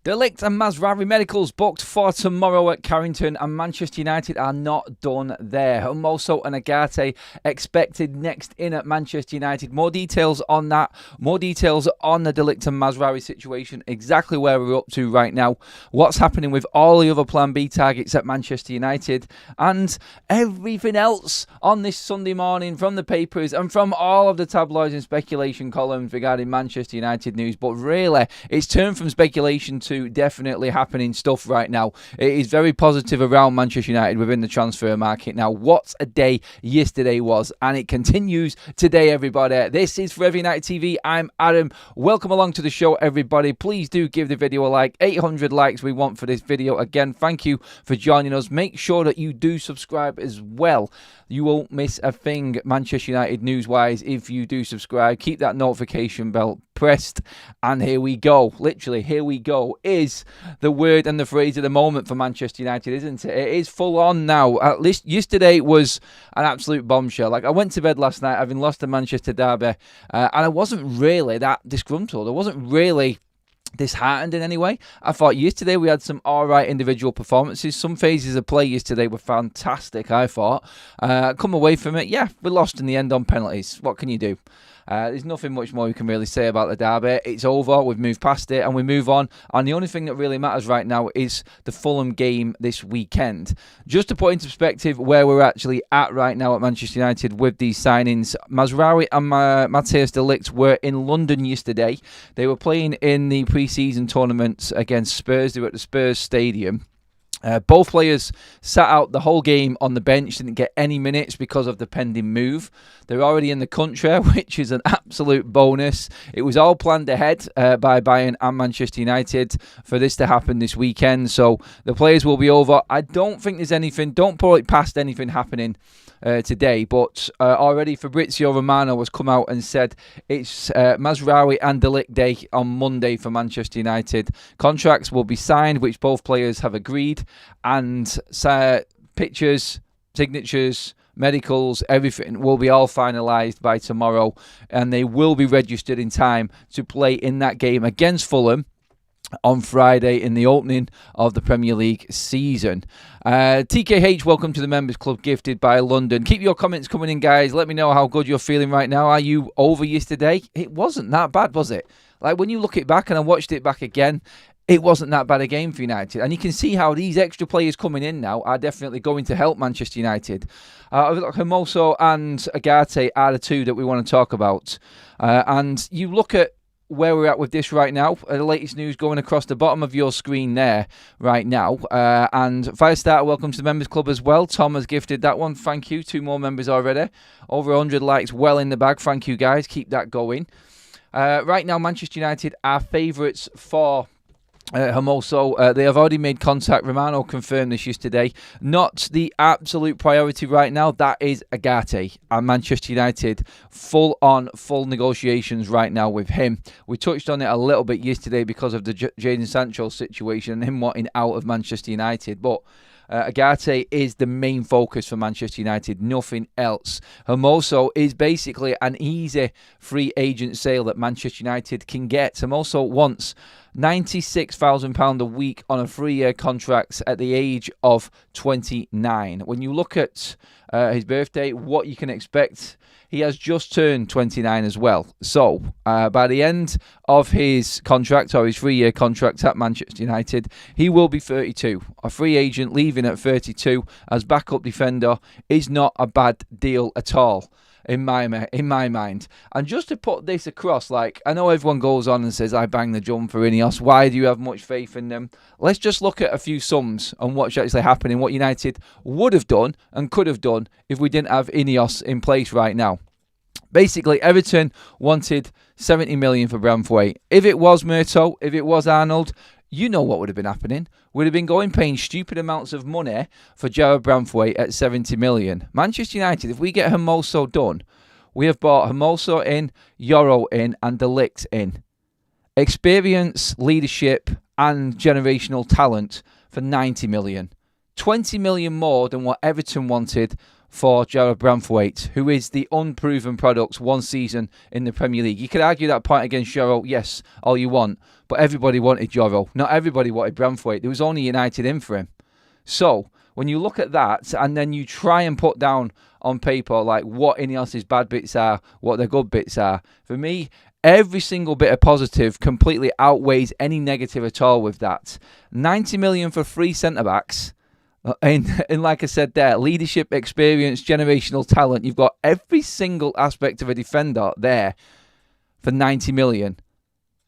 The Ligt and Mazraoui medicals booked for tomorrow at Carrington, and Manchester United are not done there. Hermoso and Ugarte expected next in at Manchester United. More details on that, more details on the Ligt and Mazraoui situation, exactly where we're up to right now, what's happening with all the other Plan B targets at Manchester United, and everything else on this Sunday morning from the papers and from all of the tabloids and speculation columns regarding Manchester United news. But really, it's turned from speculation to definitely happening stuff right now. It is very positive around Manchester United within the transfer market. Now, what a day yesterday was, and it continues today, everybody. This is Forever United TV. I'm Adam. Welcome along to the show, everybody. Please do give the video a like. 800 likes we want for this video. Again, thank you for joining us. Make sure that you do subscribe as well. You won't miss a thing Manchester United news-wise if you do subscribe. Keep that notification bell pressed, and here we go. Literally, here we go is the word and the phrase of the moment for Manchester United, isn't it? It is full on now. At least yesterday was an absolute bombshell. Like, I went to bed last night having lost the Manchester derby, and I wasn't really that disgruntled. I wasn't really disheartened in any way. I thought yesterday we had some alright individual performances. Some phases of play yesterday were fantastic, I thought. Come away from it, yeah, we lost in the end on penalties. What can you do? There's nothing much more we can really say about the derby. It's over, we've moved past it, and we move on. And the only thing that really matters right now is the Fulham game this weekend. Just to put into perspective where we're actually at right now at Manchester United with these signings, Mazraoui and Matthijs de Ligt were in London yesterday. They were playing in the pre-season tournament against Spurs. They were at the Spurs Stadium. Both players sat out the whole game on the bench, didn't get any minutes because of the pending move. They're already in the country, which is an absolute bonus. It was all planned ahead by Bayern and Manchester United for this to happen this weekend. So the players will be over. I don't think there's anything, don't put it past anything happening today, but already Fabrizio Romano has come out and said it's Mazraoui and de Ligt Day on Monday for Manchester United. Contracts will be signed, which both players have agreed, and pictures, signatures, medicals, everything will be all finalised by tomorrow, and they will be registered in time to play in that game against Fulham on Friday in the opening of the Premier League season. TKH, welcome to the Members Club gifted by London. Keep your comments coming in, guys. Let me know how good you're feeling right now. Are you over yesterday? It wasn't that bad, was it? Like, when you look it back, and I watched it back again, it wasn't that bad a game for United. And you can see how these extra players coming in now are definitely going to help Manchester United. Hermoso and Ugarte are the two that we want to talk about. And you look at where we're at with this right now. The latest news going across the bottom of your screen there right now. And Firestarter, welcome to the Members Club as well. Tom has gifted that one. Thank you. 2 more members already. Over 100 likes well in the bag. Thank you, guys. Keep that going. Right now, Manchester United are favourites for Hermoso. They have already made contact. Romano confirmed this yesterday. Not the absolute priority right now. That is Ugarte, and Manchester United full negotiations right now with him. We touched on it a little bit yesterday because of the Jadon Sancho situation and him wanting out of Manchester United, but Ugarte is the main focus for Manchester United, nothing else. Hermoso is basically an easy free agent sale that Manchester United can get. Hermoso wants £96,000 a week on a 3-year contract at the age of 29. When you look at his birthday, what you can expect, he has just turned 29 as well. So by the end of his contract, or his 3-year contract at Manchester United, he will be 32. A free agent leaving at 32 as backup defender is not a bad deal at all. In my mind. And just to put this across, like, I know everyone goes on and says, I bang the drum for Ineos. Why do you have much faith in them? Let's just look at a few sums and what's actually happening, what United would have done and could have done if we didn't have Ineos in place right now. Basically, Everton wanted 70 million for Branthwaite. If it was Murto, if it was Arnold, you know what would have been happening. We'd have been paying stupid amounts of money for Jarrad Branthwaite at 70 million. Manchester United, if we get Hermoso done, we have bought Hermoso in, Yoro in, and de Ligt in. Experience, leadership, and generational talent for 90 million. 20 million more than what Everton wanted for Jarrad Branthwaite, who is the unproven product one season in the Premier League. You could argue that point against Joro, yes, all you want, but everybody wanted Joro. Not everybody wanted Branthwaite. There was only United in for him. So, when you look at that and then you try and put down on paper like what Ineos's bad bits are, what their good bits are, for me, every single bit of positive completely outweighs any negative at all with that. 90 million for 3 centre-backs. And like I said there, leadership, experience, generational talent. You've got every single aspect of a defender there for 90 million.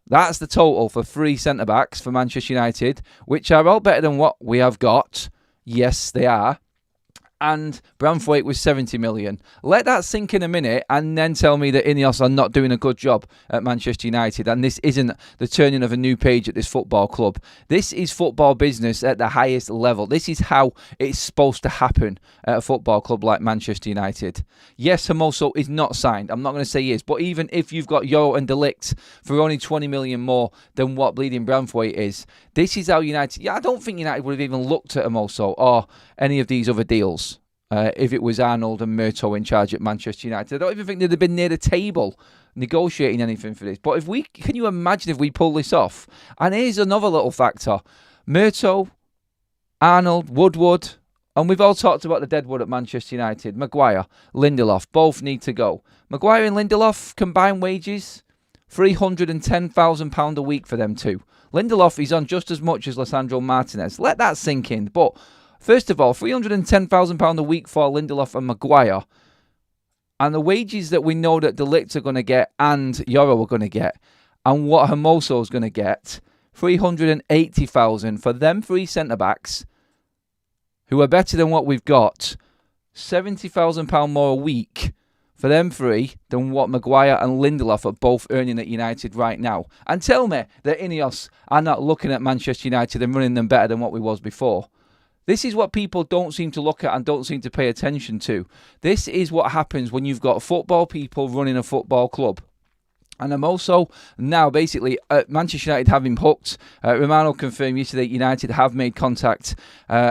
That's the total for 3 centre-backs for Manchester United, which are all better than what we have got. Yes, they are. And Branthwaite was 70 million. Let that sink in a minute and then tell me that Ineos are not doing a good job at Manchester United. And this isn't the turning of a new page at this football club. This is football business at the highest level. This is how it's supposed to happen at a football club like Manchester United. Yes, Hermoso is not signed. I'm not going to say he is. But even if you've got Ugarte and Ligt for only 20 million more than what bleeding Branthwaite is, this is how United... Yeah, I don't think United would have even looked at Hermoso or any of these other deals. If it was Arnold and Murto in charge at Manchester United. I don't even think they'd have been near the table negotiating anything for this. But can you imagine if we pull this off? And here's another little factor. Murto, Arnold, Woodward, and we've all talked about the deadwood at Manchester United. Maguire, Lindelof, both need to go. Maguire and Lindelof, combined wages, £310,000 a week for them two. Lindelof is on just as much as Lisandro Martinez. Let that sink in. But first of all, £310,000 a week for Lindelof and Maguire. And the wages that we know that De Ligt are going to get and Yoro are going to get. And what Hermoso is going to get. £380,000 for them 3 centre-backs who are better than what we've got. £70,000 more a week for them 3 than what Maguire and Lindelof are both earning at United right now. And tell me that Ineos are not looking at Manchester United and running them better than what we was before. This is what people don't seem to look at and don't seem to pay attention to. This is what happens when you've got football people running a football club. And I'm also now basically Manchester United have him hooked. Romano confirmed yesterday United have made contact.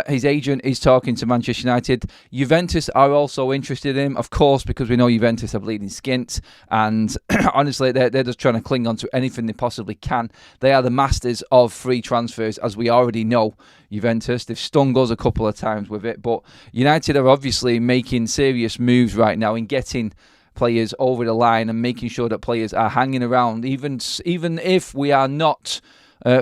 His agent is talking to Manchester United. Juventus are also interested in him, of course, because we know Juventus are bleeding skint. And honestly, they're just trying to cling on to anything they possibly can. They are the masters of free transfers, as we already know. Juventus, they've stung us a couple of times with it. But United are obviously making serious moves right now in getting players over the line and making sure that players are hanging around. Even if we are not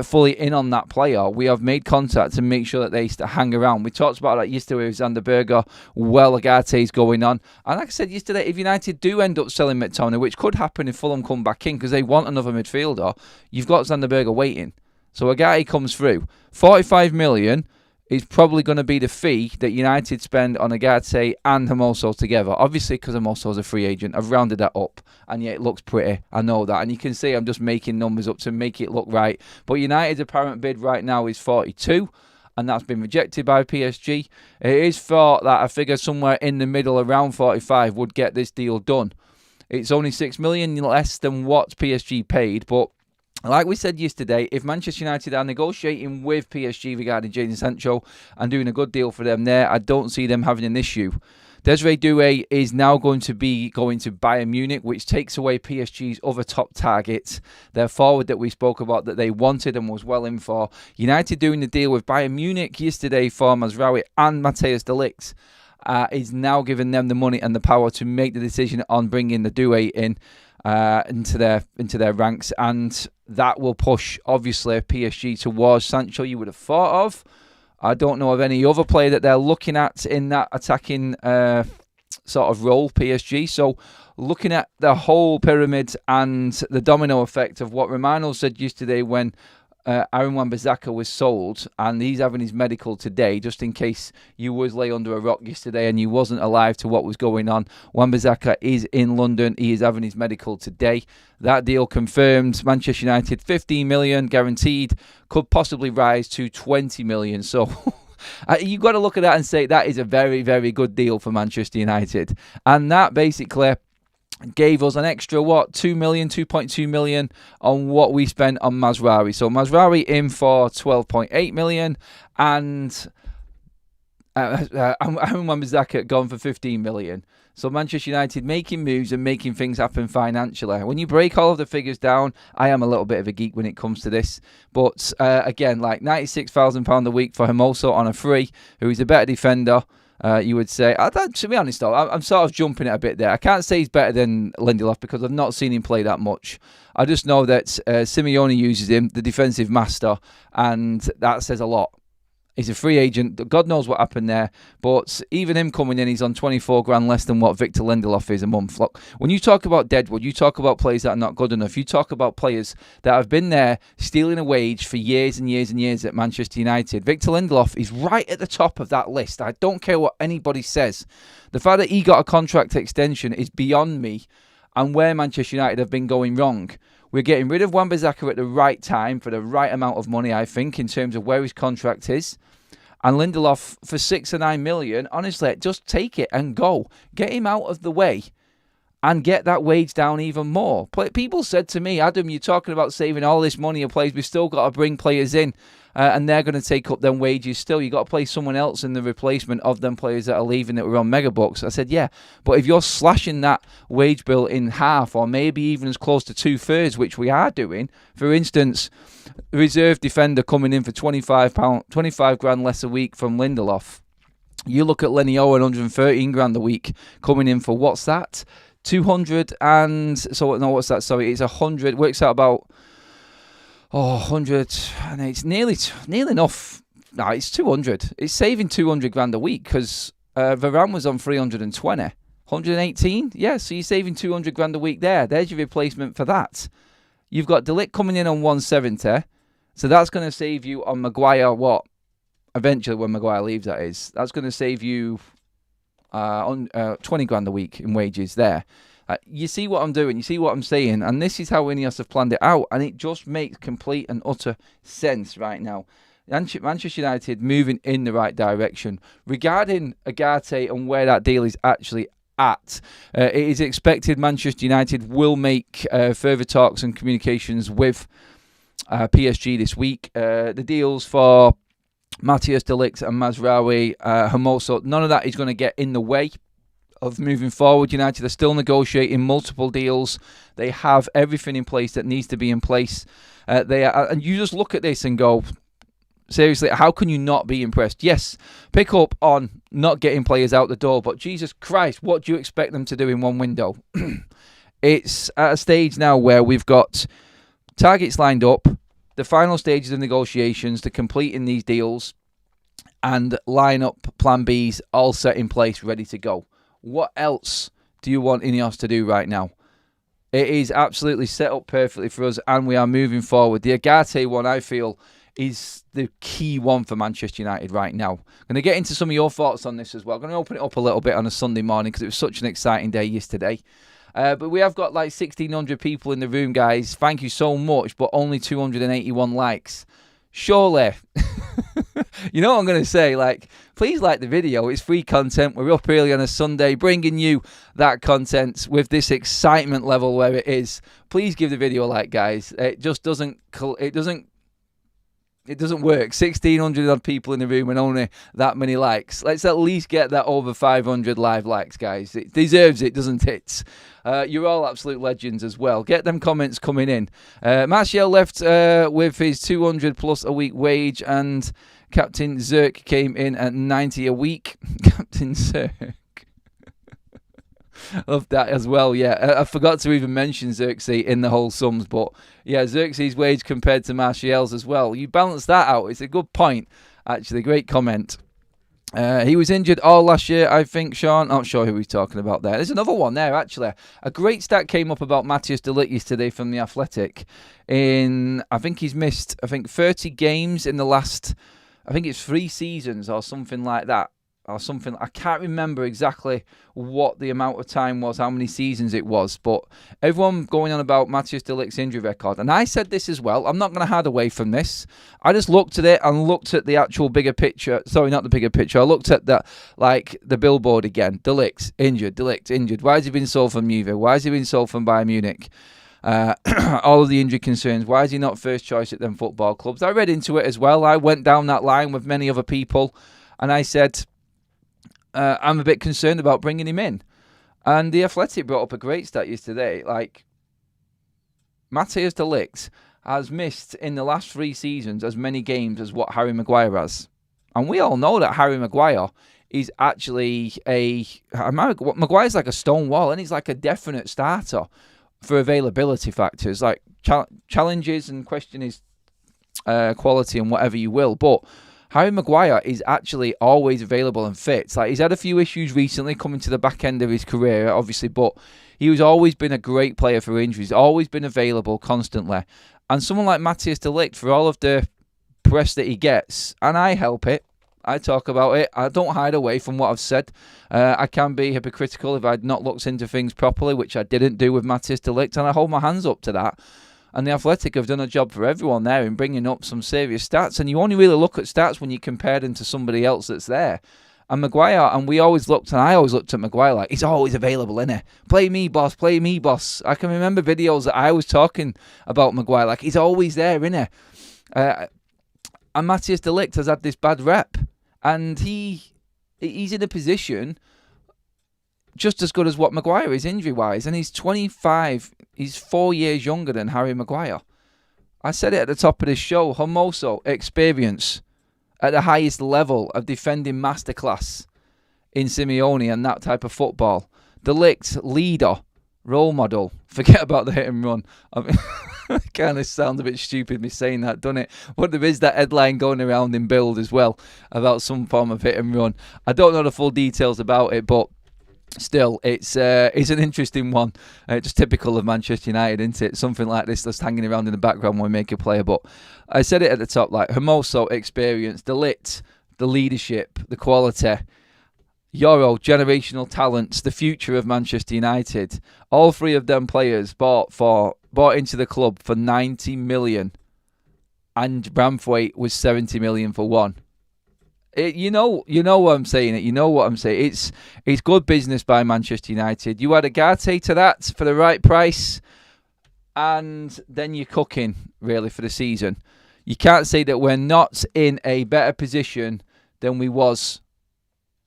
fully in on that player, we have made contact to make sure that they hang around. We talked about that yesterday with Zander Berger. Ugarte is going on. And like I said yesterday, if United do end up selling McTominay, which could happen if Fulham come back in because they want another midfielder, you've got Zander Berger waiting. So Ugarte comes through. 45 million is probably going to be the fee that United spend on Ugarte and Hermoso together. Obviously, because Hermoso's a free agent, I've rounded that up, and yet it looks pretty. I know that, and you can see I'm just making numbers up to make it look right. But United's apparent bid right now is 42, and that's been rejected by PSG. It is thought that a figure somewhere in the middle, around 45, would get this deal done. It's only 6 million less than what PSG paid, but like we said yesterday, if Manchester United are negotiating with PSG regarding Jadon Sancho and doing a good deal for them there, I don't see them having an issue. Desiree Doué is now going to Bayern Munich, which takes away PSG's other top targets. Their forward that we spoke about that they wanted and was well in for. United doing the deal with Bayern Munich yesterday for Mazraoui and Matthias de Ligt is now giving them the money and the power to make the decision on bringing the Doué in into their ranks, and that will push obviously PSG towards Sancho. You would have thought of. I don't know of any other player that they're looking at in that attacking sort of role, PSG. So looking at the whole pyramid and the domino effect of what Romano said yesterday when Aaron Wan-Bissaka was sold, and he's having his medical today, just in case you was lay under a rock yesterday and you wasn't alive to what was going on. Wan-Bissaka is in London. He is having his medical today. That deal confirmed. Manchester United, 15 million guaranteed, could possibly rise to 20 million. So you've got to look at that and say that is a very, very good deal for Manchester United. And that basically gave us an extra, 2.2 million on what we spent on Mazraoui. So Mazraoui in for 12.8 million, and Aaron Wan-Bissaka gone for 15 million. So Manchester United making moves and making things happen financially. When you break all of the figures down, I am a little bit of a geek when it comes to this. But again, like £96,000 a week for Hermoso on a free, who is a better defender. You would say, to be honest though, I'm sort of jumping it a bit there. I can't say he's better than Lindelof because I've not seen him play that much. I just know that Simeone uses him, the defensive master, and that says a lot. He's a free agent. God knows what happened there. But even him coming in, he's on 24 grand less than what Victor Lindelof is a month. Look, when you talk about Deadwood, you talk about players that are not good enough. You talk about players that have been there stealing a wage for years and years and years at Manchester United. Victor Lindelof is right at the top of that list. I don't care what anybody says. The fact that he got a contract extension is beyond me and where Manchester United have been going wrong. We're getting rid of Wan-Bissaka at the right time for the right amount of money, I think, in terms of where his contract is. And Lindelof for 6 or 9 million, honestly, just take it and go. Get him out of the way and get that wage down even more. People said to me, Adam, you're talking about saving all this money of players. We've still got to bring players in and they're going to take up them wages still. You've got to play someone else in the replacement of them players that are leaving that were on megabucks. I said, yeah, but if you're slashing that wage bill in half or maybe even as close to 2/3, which we are doing, for instance, reserve defender coming in for £25 grand less a week from Lindelof. You look at Lenny Owen, 113 grand a week coming in for what's that? 200 and so no, what's that? Sorry, it's 100. Works out about 100, and it's nearly enough. No, it's 200. It's saving 200 grand a week because Varane was on 320, 118. Yeah, so you're saving 200 grand a week there. There's your replacement for that. You've got De Ligt coming in on 170, so that's going to save you on Maguire. What? Eventually, when Maguire leaves, that is. That's going to save you on 20 grand a week in wages there. You see what I'm doing, you see what I'm saying, and this is how Ineos have planned it out, and it just makes complete and utter sense right now. Manchester United moving in the right direction. Regarding Ugarte and where that deal is actually at, it is expected Manchester United will make further talks and communications with PSG this week. The deals for Matthias de Ligt and Mazraoui, Hermoso, none of that is going to get in the way of moving forward. United are still negotiating multiple deals. They have everything in place that needs to be in place. And you just look at this and go, seriously, how can you not be impressed? Yes, pick up on not getting players out the door, but Jesus Christ, what do you expect them to do in one window? It's at a stage now where we've got targets lined up, the final stages of negotiations to completing these deals, and line up plan Bs all set in place, ready to go. What else do you want Ineos to do right now? It is absolutely set up perfectly for us, and we are moving forward. The Ugarte one, I feel, is the key one for Manchester United right now. I'm going to get into some of your thoughts on this as well. I'm going to open it up a little bit on a Sunday morning because it was such an exciting day yesterday. But we have got like 1,600 people in the room, guys. Thank you so much, but only 281 likes. Surely, you know what I'm going to say? Like, please like the video. It's free content. We're up early on a Sunday, bringing you that content with this excitement level where it is. Please give the video a like, guys. It just doesn't. It doesn't work. 1,600 odd people in the room and only that many likes. Let's at least get that over 500 live likes, guys. It deserves it, doesn't it? You're all absolute legends as well. Get them comments coming in. Martial left with his 200 plus a week wage, and Captain Zerk came in at 90 a week. Captain Zerk. Love that as well, yeah. I forgot to even mention Xerxes in the whole sums, but yeah, Xerxes' wage compared to Martial's as well. You balance that out. It's a good point, actually. Great comment. He was injured all last year, I think, Sean. Not sure who he's talking about there. There's another one there, actually. A great stat came up about Matthias de Ligt yesterday from The Athletic. I think he's missed, 30 games in the last, I think it's 3 seasons or something like that. Or something. I can't remember exactly what the amount of time was, how many seasons it was, but everyone going on about Matthias de Ligt's injury record, and I said this as well. I'm not going to hide away from this. I just looked at it and looked at the actual bigger picture. Sorry, not the bigger picture. I looked at the billboard again. De Ligt injured. De Ligt injured. Why has he been sold from Juve? Why has he been sold from Bayern Munich? All of the injury concerns. Why is he not first choice at them football clubs? I read into it as well. I went down that line with many other people, and I said, I'm a bit concerned about bringing him in. And the Athletic brought up a great stat yesterday. Like, Matthijs de Ligt has missed in the last 3 seasons as many games as what Harry Maguire has. And we all know that Harry Maguire is actually Maguire's like a stone wall, and he's like a definite starter for availability factors, like challenges and question his quality and whatever you will. But Harry Maguire is actually always available and fit. Like, he's had a few issues recently coming to the back end of his career, obviously, but he's always been a great player for injuries, always been available constantly. And someone like Matthijs de Ligt, for all of the press that he gets, and I help it, I talk about it, I don't hide away from what I've said. I can be hypocritical if I'd not looked into things properly, which I didn't do with Matthijs de Ligt, and I hold my hands up to that. And the Athletic have done a job for everyone there in bringing up some serious stats. And you only really look at stats when you compare them to somebody else that's there. And Maguire, and I always looked at Maguire like, he's always available, innit? Play me, boss, play me, boss. I can remember videos that I was talking about Maguire like, he's always there, innit? And Matthijs de Ligt has had this bad rep. And he's in a position just as good as what Maguire is injury-wise. And he's 25. He's 4 years younger than Harry Maguire. I said it at the top of this show. Hermoso, experience at the highest level of defending masterclass in Simeone and that type of football. De Ligt, leader, role model. Forget about the hit and run. I mean, it kind of sounds a bit stupid me saying that, doesn't it? But there is that headline going around in Build as well about some form of hit and run. I don't know the full details about it, but still, it's an interesting one. Just typical of Manchester United, isn't it? Something like this that's hanging around in the background when we make a player. But I said it at the top, like Hermoso, experience, De Ligt, the leadership, the quality, Euro, generational talents, the future of Manchester United. All 3 of them players bought into the club for 90 million, and Braithwaite was 70 million for one. You know what I'm saying. You know what I'm saying. It's good business by Manchester United. You add Ugarte to that for the right price, and then you're cooking really for the season. You can't say that we're not in a better position than we was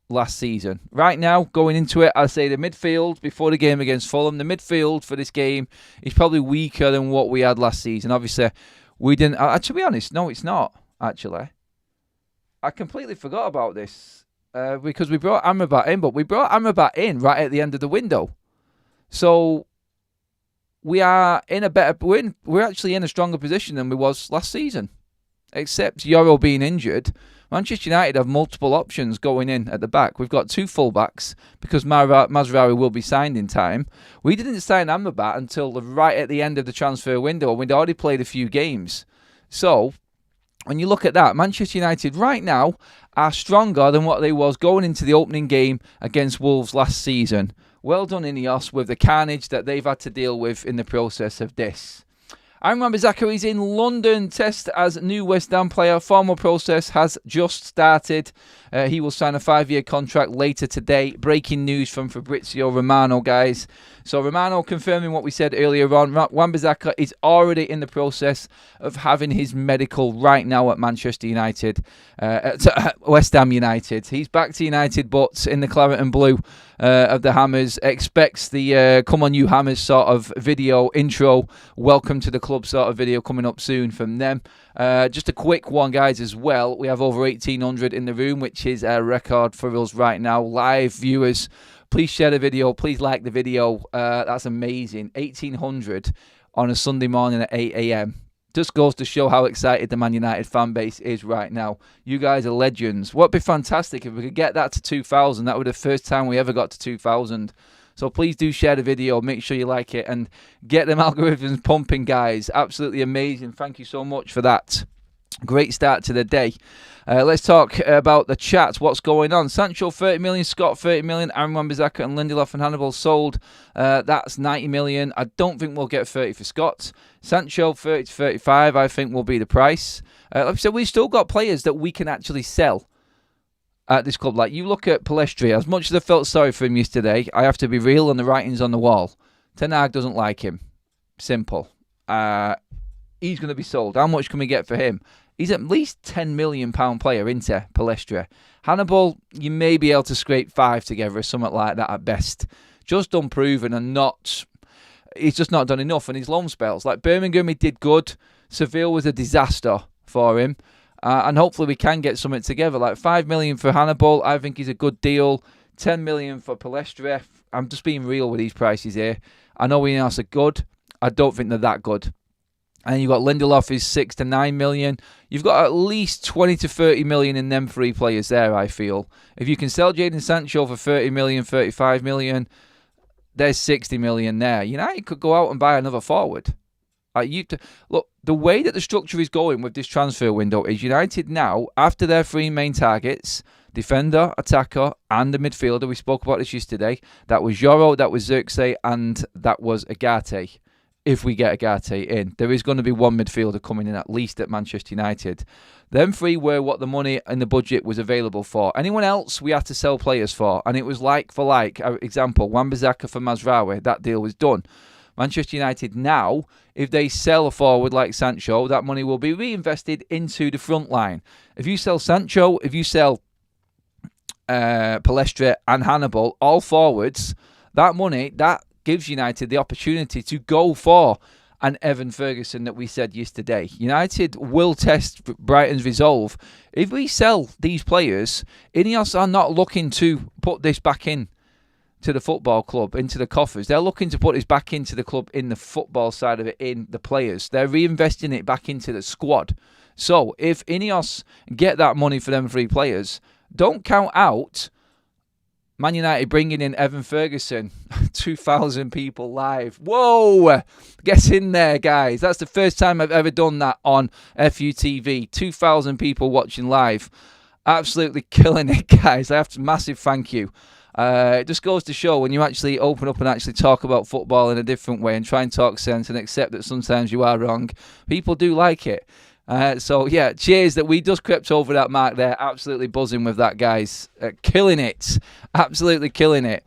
last season. Right now, going into it, I say the midfield before the game against Fulham, the midfield for this game is probably weaker than what we had last season. Obviously, we didn't. To be honest, no, it's not actually. I completely forgot about this because we brought Amrabat in, but we brought Amrabat in right at the end of the window. So we are in a better. We're actually in a stronger position than we was last season, except Euro being injured. Manchester United have multiple options going in at the back. We've got 2 fullbacks because Mazraoui will be signed in time. We didn't sign Amrabat until right at the end of the transfer window, and we'd already played a few games. So when you look at that, Manchester United right now are stronger than what they was going into the opening game against Wolves last season. Well done, Ineos, with the carnage that they've had to deal with in the process of this. Unrivalled Zachary is in London. Test as new West Ham player. Formal process has just started. He will sign a 5-year contract later today. Breaking news from Fabrizio Romano, guys. So Romano confirming what we said earlier on. Wan-Bissaka is already in the process of having his medical right now at Manchester United. West Ham United. He's back to United, but in the claret and blue of the Hammers. Expects the come on you Hammers sort of video intro. Welcome to the club sort of video coming up soon from them. Just a quick one, guys, as well. We have over 1,800 in the room, which is a record for us right now. Live viewers. Please share the video. Please like the video. That's amazing. 1,800 on a Sunday morning at 8 a.m. Just goes to show how excited the Man United fan base is right now. You guys are legends. What would be fantastic if we could get that to 2,000. That would be the first time we ever got to 2,000. So please do share the video. Make sure you like it and get them algorithms pumping, guys. Absolutely amazing. Thank you so much for that. Great start to the day. Let's talk about the chat. What's going on? Sancho 30 million, Scott 30 million, Aaron Wan-Bissaka and Lindelof and Hannibal sold. That's 90 million. I don't think we'll get 30 for Scott. Sancho 30 to 35, I think will be the price. Like I said, we've still got players that we can actually sell at this club. Like you look at Palestri, as much as I felt sorry for him yesterday, I have to be real and the writing's on the wall. Ten Hag doesn't like him. Simple. He's going to be sold. How much can we get for him? He's at least £10 million player into Palestra. Hannibal, you may be able to scrape 5 together or something like that at best. Just unproven and not... He's just not done enough in his loan spells. Like Birmingham, he did good. Seville was a disaster for him. And hopefully we can get something together. Like 5 million for Hannibal, I think is a good deal. 10 million for Palestra. I'm just being real with these prices here. I know Ineos are good. I don't think they're that good. And you've got Lindelof is 6 to 9 million. You've got at least 20 to 30 million in them 3 players there, I feel. If you can sell Jadon Sancho for 30 million, 35 million, there's 60 million there. United could go out and buy another forward. Look, the way that the structure is going with this transfer window is United now, after their 3 main targets, defender, attacker, and the midfielder, we spoke about this yesterday, that was Yoro, that was Xerxes, and that was Ugarte. If we get Ugarte in, there is going to be 1 midfielder coming in at least at Manchester United. Them 3 were what the money in the budget was available for. Anyone else we had to sell players for, and it was like for like. Example, Wan-Bissaka for Mazraoui, that deal was done. Manchester United now, if they sell a forward like Sancho, that money will be reinvested into the front line. If you sell Sancho, if you sell Palestra and Hannibal, all forwards, that money, that gives United the opportunity to go for an Evan Ferguson that we said yesterday. United will test Brighton's resolve. If we sell these players, Ineos are not looking to put this back in to the football club, into the coffers. They're looking to put this back into the club in the football side of it, in the players. They're reinvesting it back into the squad. So if Ineos get that money for them 3 players, don't count out Man United bringing in Evan Ferguson. 2,000 people live. Whoa! Get in there, guys. That's the first time I've ever done that on FUTV. 2,000 people watching live. Absolutely killing it, guys. I have to massive thank you. It just goes to show when you actually open up and actually talk about football in a different way and try and talk sense and accept that sometimes you are wrong, people do like it. So, yeah, cheers that we just crept over that mark there. Absolutely buzzing with that, guys. Killing it. Absolutely killing it.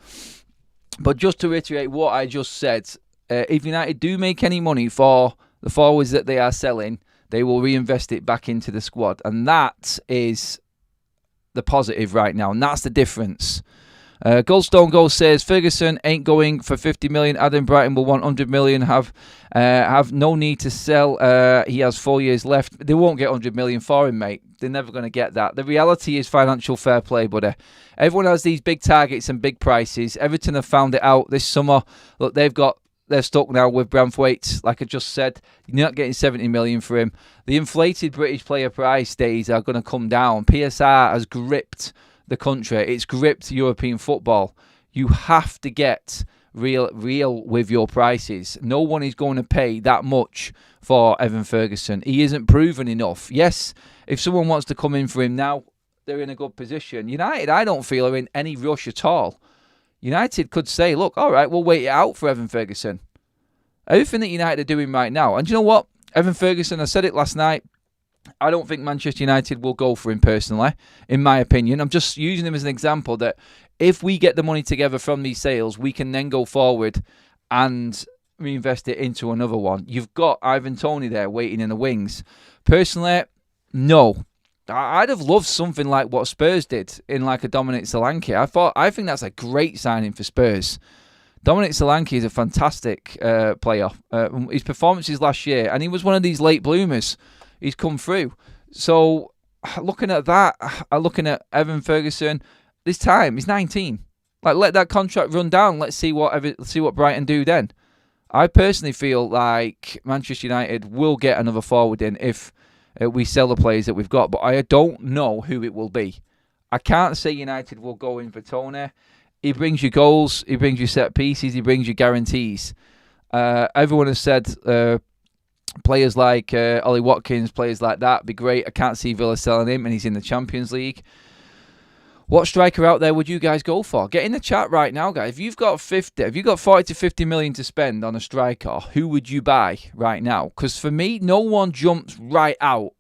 But just to reiterate what I just said, if United do make any money for the forwards that they are selling, they will reinvest it back into the squad. And that is the positive right now. And that's the difference. Goldstone Gold says Ferguson ain't going for 50 million. Adam Brighton will want 100 million. Have no need to sell. He has 4 years left. They won't get 100 million for him, mate. They're never going to get that. The reality is financial fair play, buddy. Everyone has these big targets and big prices. Everton have found it out this summer. Look, they're stuck now with Branthwaite. Like I just said, you're not getting 70 million for him. The inflated British player price days are going to come down. PSR has gripped the country. It's gripped European football. You have to get real with your prices. No one is going to pay that much for Evan Ferguson. He isn't proven enough. Yes, if someone wants to come in for him now, they're in a good position. United, I don't feel, are in any rush at all. United could say, look, all right, we'll wait it out for Evan Ferguson. Everything that United are doing right now. And you know what? Evan Ferguson, I said it last night, I don't think Manchester United will go for him personally, in my opinion. I'm just using him as an example that if we get the money together from these sales, we can then go forward and reinvest it into another one. You've got Ivan Toney there waiting in the wings. Personally, no. I'd have loved something like what Spurs did in like a Dominic Solanke. I think that's a great signing for Spurs. Dominic Solanke is a fantastic player. His performances last year, and he was one of these late bloomers. He's come through. So, looking at that, looking at Evan Ferguson, this time, he's 19. Like, let that contract run down. Let's see what Brighton do then. I personally feel like Manchester United will get another forward in if we sell the players that we've got. But I don't know who it will be. I can't say United will go in for Toney. He brings you goals. He brings you set pieces. He brings you guarantees. Everyone has said... players like Ollie Watkins, players like that, be great. I can't see Villa selling him, and he's in the Champions League. What striker out there would you guys go for? Get in the chat right now, guys. If you've got 40 to 50 million to spend on a striker, who would you buy right now? Because for me, no one jumps right out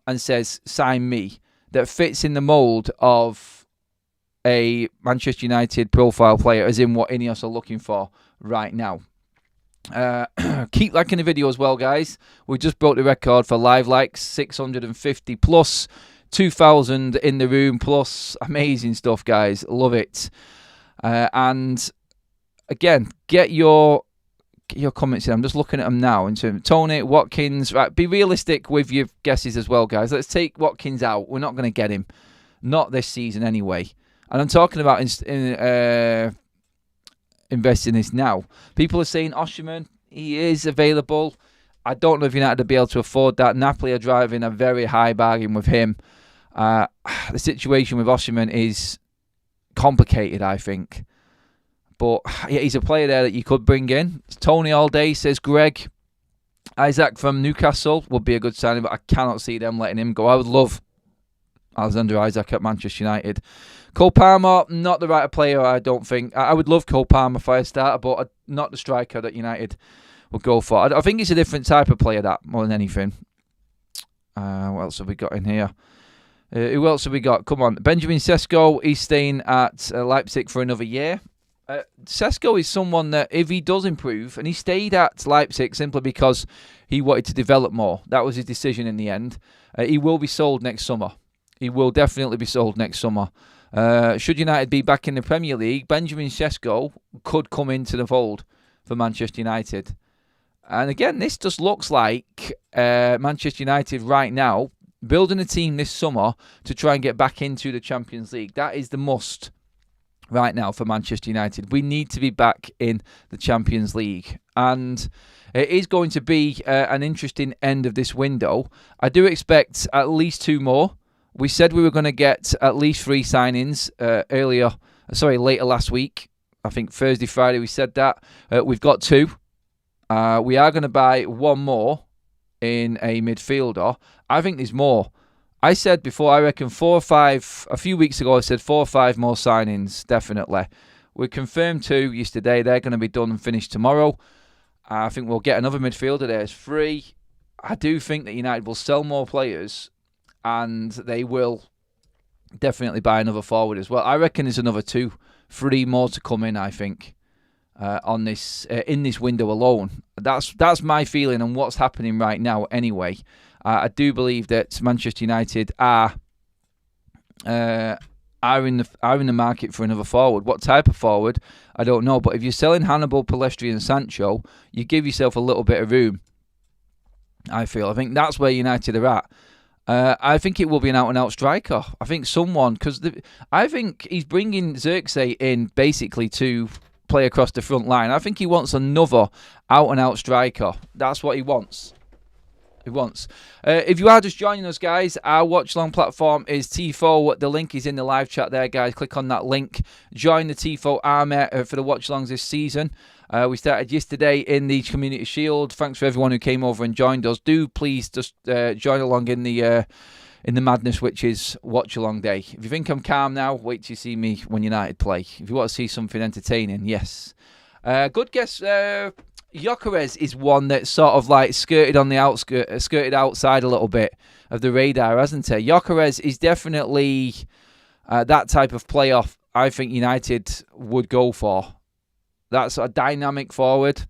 and says, sign me, that fits in the mould of a Manchester United profile player, as in what Ineos are looking for right now. Keep liking the video as well, guys. We just broke the record for live likes, 650 plus, 2,000 in the room plus. Amazing stuff, guys. Love it. And again, get your comments in. I'm just looking at them now. In terms of Tony, Watkins, right? Be realistic with your guesses as well, guys. Let's take Watkins out. We're not going to get him, not this season anyway. And I'm talking about invest in this now. People are saying Osimhen, he is available. I don't know if United will be able to afford that. Napoli are driving a very high bargain with him. The situation with Osimhen is complicated, I think. But yeah, he's a player there that you could bring in. Tony all day, says Greg. Isaac from Newcastle would be a good signing, but I cannot see them letting him go. I would love Alexander Isaac at Manchester United. Cole Palmer, not the right player, I don't think. I would love Cole Palmer if I starter, but not the striker that United would go for. I think it's a different type of player, that, more than anything. What else have we got in here? Who else have we got? Come on. Benjamin Sesko, he's staying at Leipzig for another year. Sesko is someone that, if he does improve, and he stayed at Leipzig simply because he wanted to develop more. That was his decision in the end. He will be sold next summer. He will definitely be sold next summer. Should United be back in the Premier League, Benjamin Sesko could come into the fold for Manchester United. And again, this just looks like Manchester United right now building a team this summer to try and get back into the Champions League. That is the must right now for Manchester United. We need to be back in the Champions League. And it is going to be an interesting end of this window. I do expect at least 2 more. We said we were going to get at least 3 signings later last week. I think Thursday, Friday, we said that. We've got 2. We are going to buy 1 more in a midfielder. I think there's more. I said before, I reckon 4 or 5, a few weeks ago, I said 4 or 5 more signings, definitely. We confirmed 2 yesterday. They're going to be done and finished tomorrow. I think we'll get another midfielder. There's 3. I do think that United will sell more players, and they will definitely buy another forward as well. I reckon there's another 2, 3 more to come in, I think, on this in this window alone. That's my feeling on what's happening right now anyway. I do believe that Manchester United are in the market for another forward. What type of forward, I don't know. But if you're selling Hannibal, Palestri and Sancho, you give yourself a little bit of room, I feel. I think that's where United are at. I think it will be an out-and-out striker. I think someone, because I think he's bringing Xerxes in basically to play across the front line. I think he wants another out-and-out striker. That's what he wants. If you are just joining us, guys, our watch-along platform is Tifo. The link is in the live chat there, guys. Click on that link. Join the Tifo army for the watch-alongs this season. We started yesterday in the Community Shield. Thanks for everyone who came over and joined us. Do please just join along in the madness, which is watch-along day. If you think I'm calm now, wait till you see me when United play. If you want to see something entertaining, yes. Good guess. Gyökeres is one that's sort of like skirted outside a little bit of the radar, hasn't he? Gyökeres is definitely that type of playoff I think United would go for. That's a dynamic forward.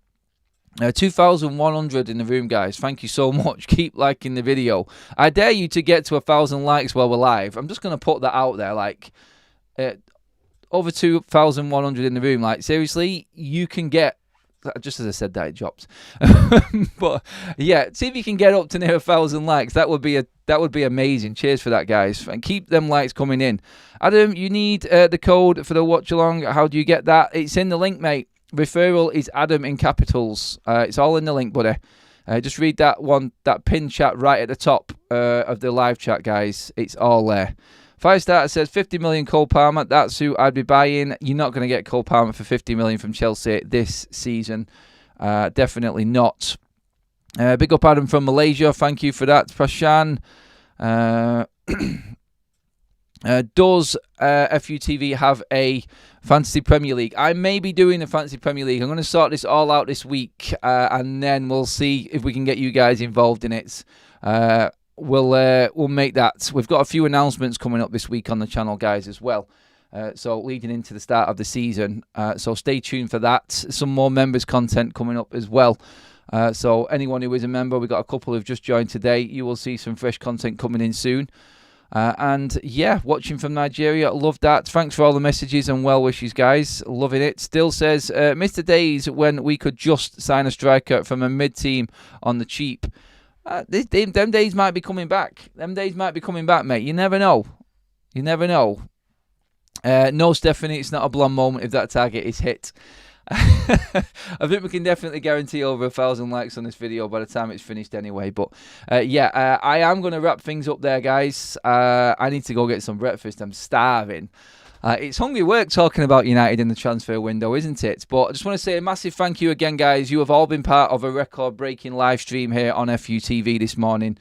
2,100 in the room, guys. Thank you so much. Keep liking the video. I dare you to get to 1,000 likes while we're live. I'm just going to put that out there. Like, over 2,100 in the room. Like, seriously, you can get... Just as I said that, it dropped. But yeah, see if you can get up to near 1,000 likes. That would be amazing. Cheers for that, guys, and keep them likes coming in. Adam, you need the code for the watch along. How do you get that? It's in the link, mate. Referral is Adam in capitals. It's all in the link, buddy. Just read that pin chat right at the top of the live chat, guys. It's all there. Firestarter says 50 million Cole Palmer. That's who I'd be buying. You're not going to get Cole Palmer for 50 million from Chelsea this season. Definitely not. Big up Adam from Malaysia. Thank you for that. Prashan. Does FUTV have a Fantasy Premier League? I may be doing a Fantasy Premier League. I'm going to sort this all out this week, and then we'll see if we can get you guys involved in it. We'll make that. We've got a few announcements coming up this week on the channel, guys, as well. So leading into the start of the season. So stay tuned for that. Some more members content coming up as well. So anyone who is a member, we've got a couple who've just joined today. You will see some fresh content coming in soon. And yeah, watching from Nigeria, love that. Thanks for all the messages and well wishes, guys. Loving it. Still says, Mr. Days when we could just sign a striker from a mid team on the cheap. Them days might be coming back. Them days might be coming back, mate. You never know. You never know. No, Stephanie, it's not a blonde moment if that target is hit. I think we can definitely guarantee over 1,000 likes on this video by the time it's finished anyway. But yeah, I am going to wrap things up there, guys. I need to go get some breakfast. I'm starving. It's hungry work talking about United in the transfer window, isn't it? But I just want to say a massive thank you again, guys. You have all been part of a record-breaking live stream here on FUTV this morning.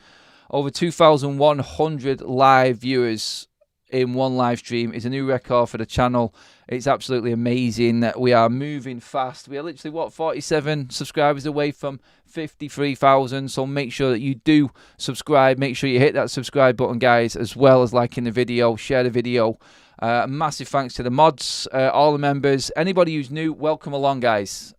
Over 2,100 live viewers in one live stream is a new record for the channel. It's absolutely amazing. We are moving fast. We are literally, 47 subscribers away from 53,000. So make sure that you do subscribe. Make sure you hit that subscribe button, guys, as well as liking the video, share the video. Massive thanks to the mods, all the members. Anybody who's new, welcome along, guys.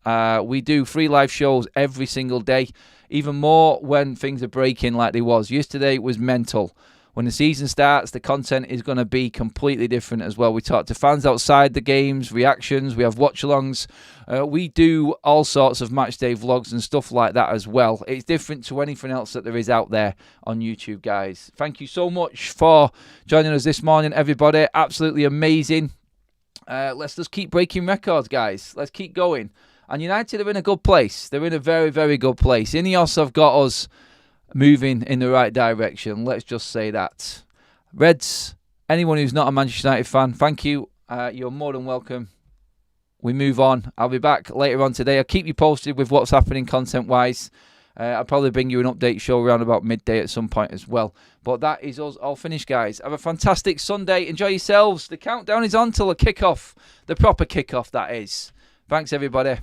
We do free live shows every single day, even more when things are breaking like they was. Yesterday was mental. When the season starts, the content is going to be completely different as well. We talk to fans outside the games, reactions, we have watch-alongs. We do all sorts of matchday vlogs and stuff like that as well. It's different to anything else that there is out there on YouTube, guys. Thank you so much for joining us this morning, everybody. Absolutely amazing. Let's just keep breaking records, guys. Let's keep going. And United are in a good place. They're in a very, very good place. Ineos have got us moving in the right direction. Let's just say that. Reds, anyone who's not a Manchester United fan, thank you. You're more than welcome. We move on. I'll be back later on today. I'll keep you posted with what's happening content-wise. I'll probably bring you an update show around about midday at some point as well. But that is us all finished, guys. Have a fantastic Sunday. Enjoy yourselves. The countdown is on till the kickoff. The proper kickoff, that is. Thanks, everybody.